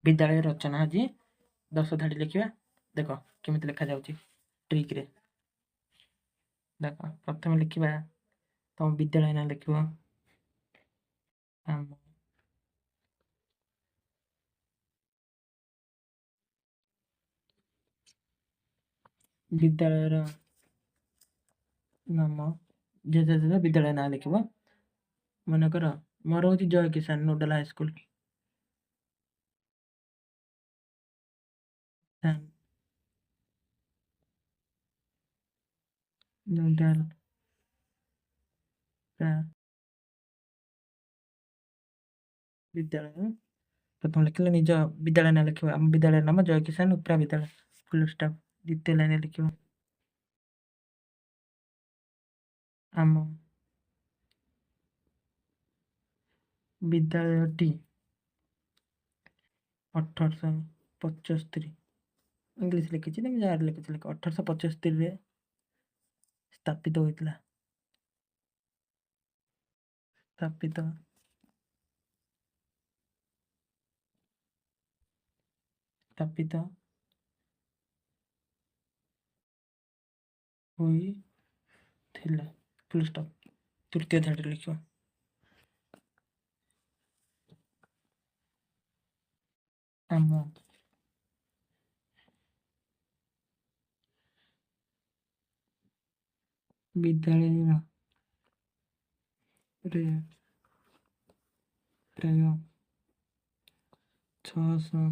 विद्यालय रचना आज 10 धाड़ी लिखा देख केमी लिखा जाऊँगी ट्रिक रे देख प्रथम लिखा तुम विद्यालय ना लिख विद्यालय नाम जे विद्यालय ना लिख मनकर मोर हूँ जय किसान नोडल हाईस्कल नोडल विद्यालय प्रथम लिखिले निज विद्यालय ना लिख आम विद्यालय नाम जय किसान उपरा विद्यालय फुल स्टॉप द्वितीय लाइन लिख आम विद्यालयटी 1875 इंग्लिश लिखी जहाँ लिखी 1875 स्थापित होता स्थापित स्थापित होइथिला फुल स्टॉप तृतीय धाड़ी लिख आम विद्यालय रे प्राय 600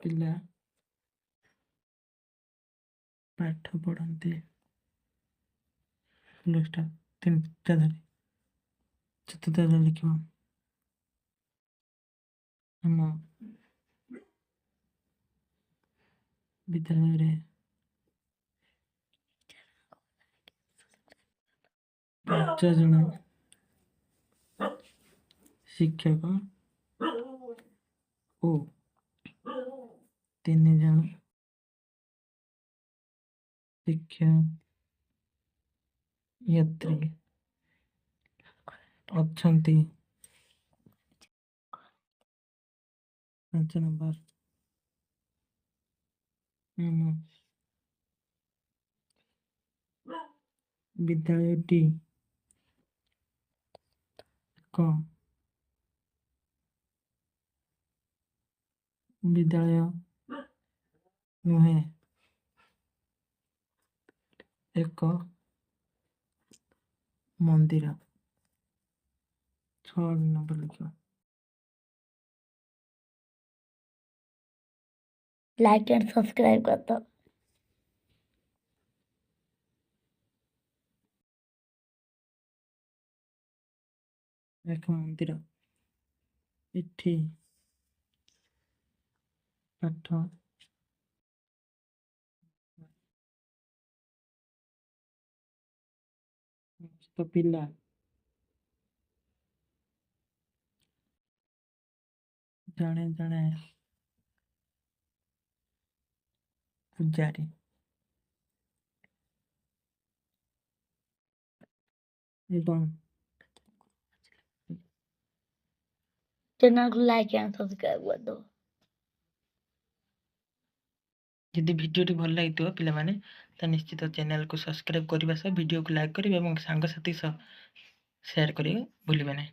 पिला पाठ पढ़ते फुल स्टॉप तीन धाड़ी चतुर्थ धाड़ी लिख आम विद्यालय रे 5 जन शिक्षक ओ 3 जन शिक्षयित्री अच्छंती 5 नंबर विद्यालयटी विद्यालय नुहे एक मंदिर 6 नंबर लिख लाइक एंड सब्सक्राइब कर दो। एक मंदिर इठी पाठ तो पिला जड़े जड़े पूजारी एवं चैनल को लाइक एंड सब्सक्राइब कर दो। यदि वीडियो भल लगी पिला माने तो निश्चित चैनल को सब्सक्राइब करने सह वीडियो को लाइक करेंगे और सांग साथी शेयर करेंगे भूलिए नहीं।